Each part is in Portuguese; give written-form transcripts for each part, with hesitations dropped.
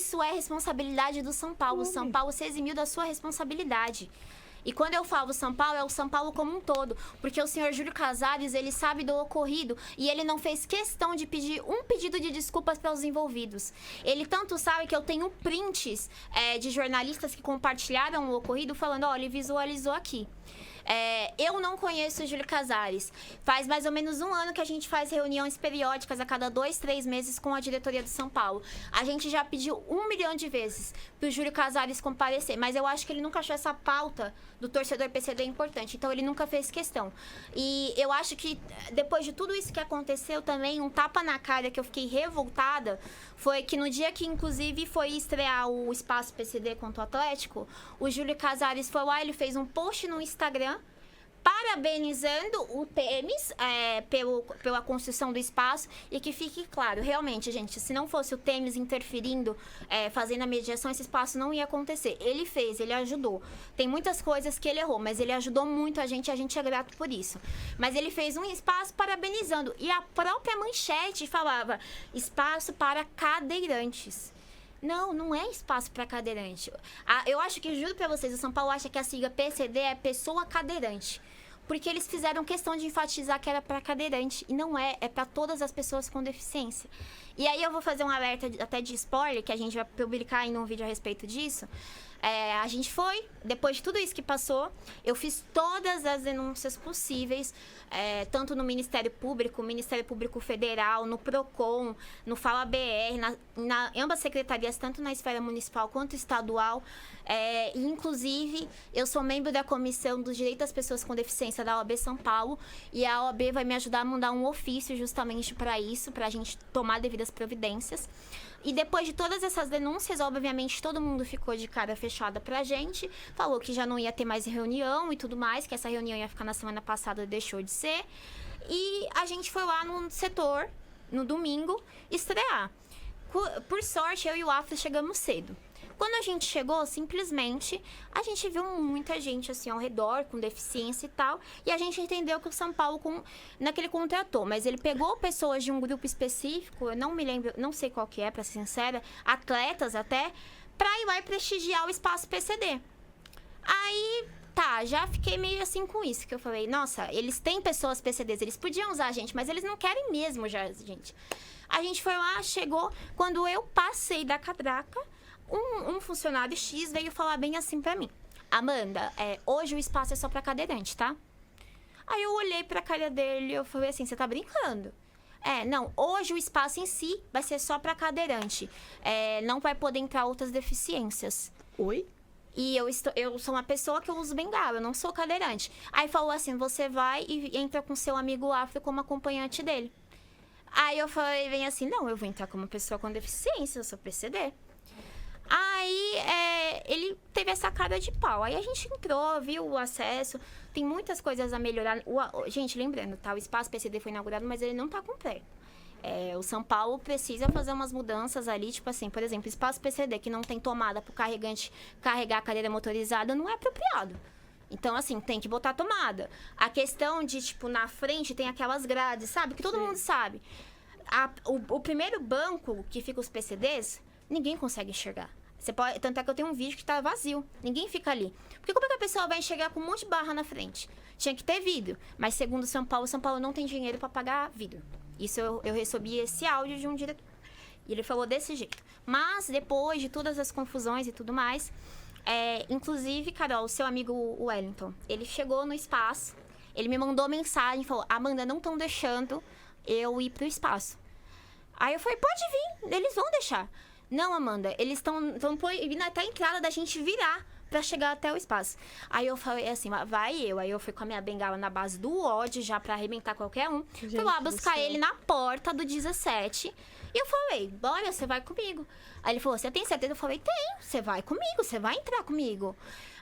isso é responsabilidade do São Paulo. O São Paulo se eximiu da sua responsabilidade. E quando eu falo São Paulo, é o São Paulo como um todo. Porque o senhor Júlio Casares, ele sabe do ocorrido e ele não fez questão de pedir um pedido de desculpas para os envolvidos. Ele tanto sabe que eu tenho prints de jornalistas que compartilharam o ocorrido falando, ó, ele visualizou aqui. Eu não conheço o Júlio Casares. Faz mais ou menos 1 ano que a gente faz reuniões periódicas a cada 2, 3 meses com a diretoria do São Paulo. A gente já pediu 1 milhão de vezes pro Júlio Casares comparecer, mas eu acho que ele nunca achou essa pauta do torcedor PCD importante, então ele nunca fez questão. E eu acho que depois de tudo isso que aconteceu também, um tapa na cara que eu fiquei revoltada, foi que no dia que inclusive foi estrear o Espaço PCD contra o Atlético, o Júlio Casares foi lá, ele fez um post no Instagram parabenizando o Temes pela construção do espaço. E que fique claro, realmente, gente, se não fosse o Temes interferindo, fazendo a mediação, esse espaço não ia acontecer. Ele fez, ele ajudou. Tem muitas coisas que ele errou, mas ele ajudou muito a gente é grato por isso. Mas ele fez um espaço parabenizando. E a própria manchete falava, espaço para cadeirantes. Não, não é espaço para cadeirante. Eu acho que, juro para vocês, o São Paulo acha que a sigla PCD é pessoa cadeirante. Porque eles fizeram questão de enfatizar que era para cadeirante. E não é para todas as pessoas com deficiência. E aí eu vou fazer um alerta até de spoiler, que a gente vai publicar ainda um vídeo a respeito disso. A gente foi, depois de tudo isso que passou, eu fiz todas as denúncias possíveis, tanto no Ministério Público Federal, no PROCON, no Fala BR, em ambas secretarias, tanto na esfera municipal quanto estadual. E, inclusive, eu sou membro da Comissão dos Direitos das Pessoas com Deficiência da OAB São Paulo, e a OAB vai me ajudar a mandar um ofício justamente para isso, para a gente tomar devidas providências. E depois de todas essas denúncias, obviamente, todo mundo ficou de cara fechada pra gente, falou que já não ia ter mais reunião e tudo mais, que essa reunião ia ficar na semana passada e deixou de ser. E a gente foi lá no setor, no domingo, estrear. Por sorte, eu e o Afro chegamos cedo. Quando a gente chegou, simplesmente, a gente viu muita gente, assim, ao redor, com deficiência e tal. E a gente entendeu que o São Paulo, naquele contratou. Mas ele pegou pessoas de um grupo específico, eu não me lembro, não sei qual que é, pra ser sincera, atletas até, pra ir lá e prestigiar o Espaço PCD. Aí, tá, já fiquei meio assim com isso, que eu falei, nossa, eles têm pessoas PCDs, eles podiam usar a gente, mas eles não querem mesmo já, gente. A gente foi lá, chegou, quando eu passei da catraca, um funcionário X veio falar bem assim pra mim. Amanda, hoje o espaço é só pra cadeirante, tá? Aí eu olhei pra cara dele e eu falei assim, você tá brincando? Não, hoje o espaço em si vai ser só pra cadeirante. Não vai poder entrar outras deficiências. Oi? E eu sou uma pessoa que eu uso bengala, eu não sou cadeirante. Aí falou assim, você vai e entra com seu amigo Afro como acompanhante dele. Aí eu falei bem assim, não, eu vou entrar como pessoa com deficiência, eu sou PCD. Aí, ele teve essa cara de pau. Aí a gente entrou, viu o acesso. Tem muitas coisas a melhorar. Gente, lembrando, tá? O Espaço PCD foi inaugurado, mas ele não tá completo. O São Paulo precisa fazer umas mudanças ali, tipo assim, por exemplo, Espaço PCD que não tem tomada pro carregante carregar a cadeira motorizada, não é apropriado. Então, assim, tem que botar tomada. A questão de, tipo, na frente tem aquelas grades, sabe? Que todo mundo sabe. O primeiro banco que fica os PCDs, ninguém consegue enxergar. Tanto é que eu tenho um vídeo que tá vazio. Ninguém fica ali. Porque como é que a pessoa vai enxergar com um monte de barra na frente? Tinha que ter vidro. Mas segundo São Paulo não tem dinheiro para pagar vidro. Isso eu recebi esse áudio de um diretor. E ele falou desse jeito. Mas depois de todas as confusões e tudo mais, inclusive, Carol, o seu amigo Wellington, ele chegou no espaço, ele me mandou mensagem, falou, Amanda, não estão deixando eu ir pro espaço. Aí eu falei, pode vir, eles vão deixar. Não, Amanda, eles estão proibindo até a entrada da gente virar pra chegar até o espaço. Aí eu falei assim, vai eu. Aí eu fui com a minha bengala na base do ódio, já pra arrebentar qualquer um. Gente, fui lá buscar ele na porta do 17. E eu falei, bora, você vai comigo. Aí ele falou, você tem certeza? Eu falei, tenho, você vai comigo, você vai entrar comigo.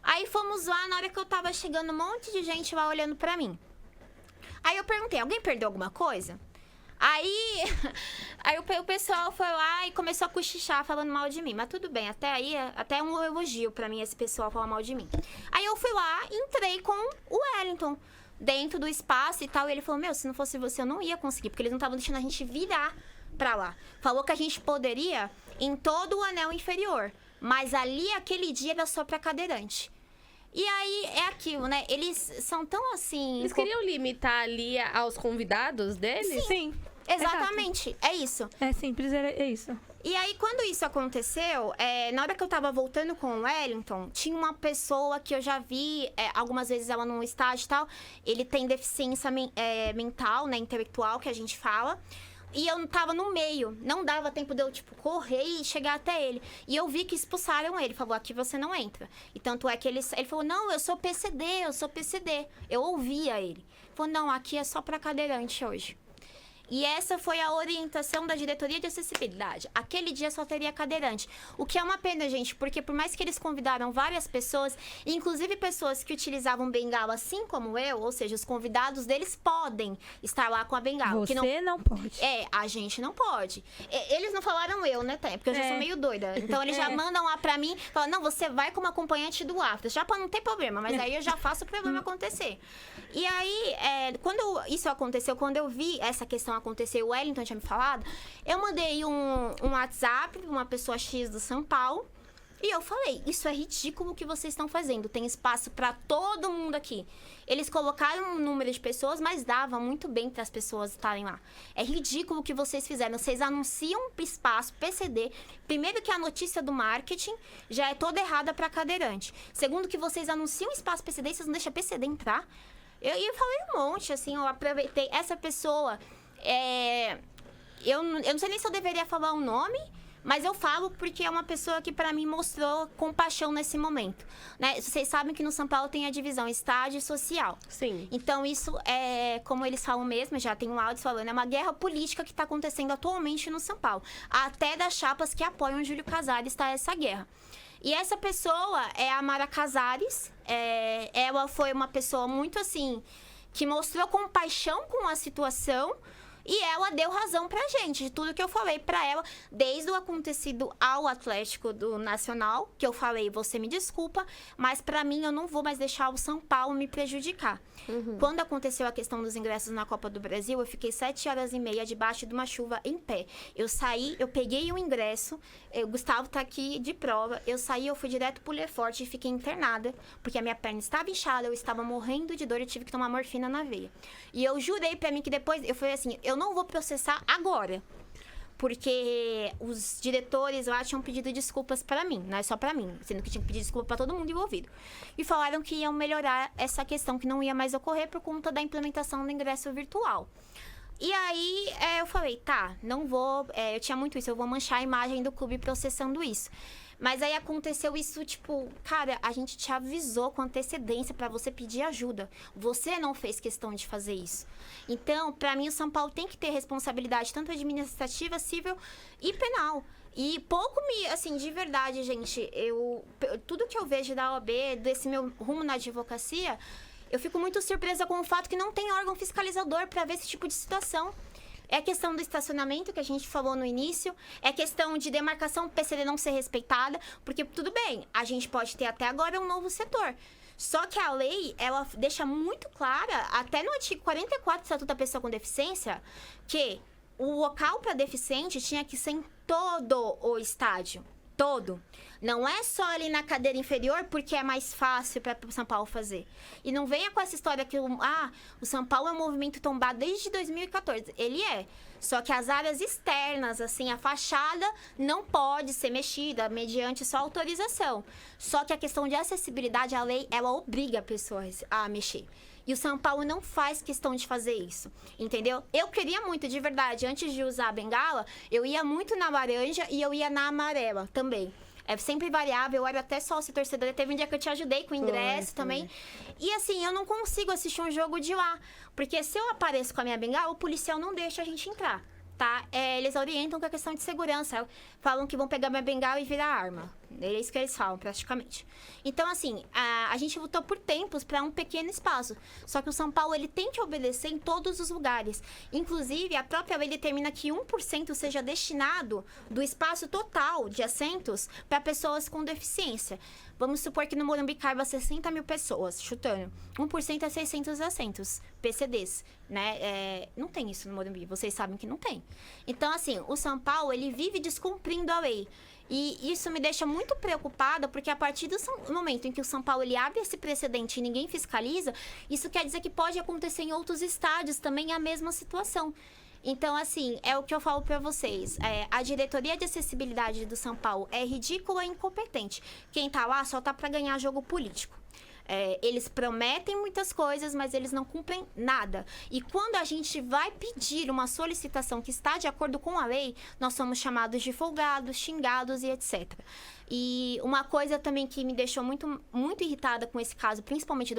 Aí fomos lá, na hora que eu tava chegando, um monte de gente lá olhando pra mim. Aí eu perguntei, alguém perdeu alguma coisa? Aí o pessoal foi lá e começou a cochichar falando mal de mim. Mas tudo bem, até aí, até um elogio pra mim esse pessoal falar mal de mim. Aí eu fui lá e entrei com o Wellington dentro do espaço e tal. E ele falou, se não fosse você eu não ia conseguir, porque eles não estavam deixando a gente virar pra lá. Falou que a gente poderia em todo o anel inferior. Mas ali, aquele dia, era só pra cadeirante. E aí, é aquilo, né? Eles são tão assim... Eles queriam limitar ali aos convidados deles? Sim. Exatamente, Exato. é isso. É simples, é isso. E aí, quando isso aconteceu, na hora que eu tava voltando com o Wellington, tinha uma pessoa que eu já vi algumas vezes ela num estágio e tal. Ele tem deficiência mental, né, intelectual, que a gente fala. E eu tava no meio, não dava tempo de eu, tipo, correr e chegar até ele. E eu vi que expulsaram ele, falou, aqui você não entra. E tanto é que ele falou, não, eu sou PCD. Eu ouvia ele. Ele falou, não, aqui é só pra cadeirante hoje. E essa foi a orientação da diretoria de acessibilidade. Aquele dia só teria cadeirante. O que é uma pena, gente, porque por mais que eles convidaram várias pessoas, inclusive pessoas que utilizavam bengala assim como eu, ou seja, os convidados deles podem estar lá com a bengala. Você não pode. A gente não pode. Eles não falaram eu, né, Thay? Porque eu já sou meio doida. Então eles já mandam lá pra mim, falam, não, você vai como acompanhante do after. Já pra não ter problema, mas aí eu já faço o problema acontecer. E aí, quando isso aconteceu, quando eu vi essa questão acontecer, o Wellington tinha me falado, eu mandei um WhatsApp pra uma pessoa X do São Paulo, e eu falei, isso é ridículo o que vocês estão fazendo, tem espaço pra todo mundo aqui. Eles colocaram um número de pessoas, mas dava muito bem para as pessoas estarem lá. É ridículo o que vocês fizeram. Vocês anunciam espaço PCD. Primeiro que a notícia do marketing já é toda errada para cadeirante. Segundo que vocês anunciam espaço PCD e vocês não deixam PCD entrar. Eu falei um monte, assim, eu aproveitei. Essa pessoa, eu não sei nem se eu deveria falar o nome, mas eu falo porque é uma pessoa que, pra mim, mostrou compaixão nesse momento. Né? Vocês sabem que no São Paulo tem a divisão estágio e social. Sim. Então, isso é, como eles falam mesmo, já tem um áudio falando, é uma guerra política que está acontecendo atualmente no São Paulo. Até das chapas que apoiam o Júlio Casares está essa guerra. E essa pessoa é a Mara Casares. Ela foi uma pessoa muito, assim, que mostrou compaixão com a situação. E ela deu razão pra gente, de tudo que eu falei pra ela, desde o acontecido ao Atlético do Nacional, que eu falei, você me desculpa, mas pra mim eu não vou mais deixar o São Paulo me prejudicar. Quando aconteceu a questão dos ingressos na Copa do Brasil, eu fiquei 7h30 debaixo de uma chuva em pé. Eu saí, eu peguei o ingresso, o Gustavo tá aqui de prova, eu saí, eu fui direto pro Leforte e fiquei internada, porque a minha perna estava inchada, eu estava morrendo de dor, eu tive que tomar morfina na veia. E eu jurei pra mim que depois, eu falei assim, eu não vou processar agora. Porque os diretores lá tinham pedido desculpas pra mim, não é só pra mim, sendo que tinham que pedir desculpa pra todo mundo envolvido. E falaram que iam melhorar essa questão, que não ia mais ocorrer por conta da implementação do ingresso virtual. E aí, eu falei, tá, não vou... eu tinha muito isso, eu vou manchar a imagem do clube processando isso. Mas aí aconteceu isso, tipo, cara, a gente te avisou com antecedência pra você pedir ajuda. Você não fez questão de fazer isso. Então, pra mim, o São Paulo tem que ter responsabilidade, tanto administrativa, civil e penal. E pouco assim, de verdade, gente, tudo que eu vejo da OAB, desse meu rumo na advocacia, eu fico muito surpresa com o fato que não tem órgão fiscalizador pra ver esse tipo de situação. É questão do estacionamento, que a gente falou no início. É questão de demarcação PCD não ser respeitada. Porque, tudo bem, a gente pode ter até agora um novo setor. Só que a lei, ela deixa muito clara, até no artigo 44 do Estatuto da Pessoa com Deficiência, que o local para deficiente tinha que ser em todo o estádio. Todo. Não é só ali na cadeira inferior, porque é mais fácil para o São Paulo fazer. E não venha com essa história que o São Paulo é um movimento tombado desde 2014. Ele é. Só que as áreas externas, assim, a fachada não pode ser mexida mediante só autorização. Só que a questão de acessibilidade, a lei, ela obriga pessoas a mexer. E o São Paulo não faz questão de fazer isso, entendeu? Eu queria muito, de verdade, antes de usar a bengala, eu ia muito na laranja e eu ia na amarela também. É sempre variável, eu era até sócio torcedor. Teve um dia que eu te ajudei com o ingresso também. E assim, eu não consigo assistir um jogo de lá. Porque se eu apareço com a minha bengala, o policial não deixa a gente entrar, tá? Eles orientam com a questão de segurança. Falam que vão pegar minha bengala e virar arma. É isso que eles falam, praticamente. Então, assim, a gente lutou por tempos para um pequeno espaço. Só que o São Paulo, ele tem que obedecer em todos os lugares. Inclusive, a própria lei determina que 1% seja destinado do espaço total de assentos para pessoas com deficiência. Vamos supor que no Morumbi caiba 60 mil pessoas, chutando. 1% é 600 assentos, PCDs, né? Não tem isso no Morumbi, vocês sabem que não tem. Então, assim, o São Paulo, ele vive descumprindo a lei. E isso me deixa muito preocupada, porque a partir do momento em que o São Paulo ele abre esse precedente e ninguém fiscaliza, isso quer dizer que pode acontecer em outros estádios também a mesma situação. Então, assim, é o que eu falo pra vocês. A diretoria de acessibilidade do São Paulo é ridícula e incompetente. Quem tá lá só tá pra ganhar jogo político. Eles prometem muitas coisas, mas eles não cumprem nada. E quando a gente vai pedir uma solicitação que está de acordo com a lei, nós somos chamados de folgados, xingados e etc. E uma coisa também que me deixou muito, muito irritada com esse caso, principalmente do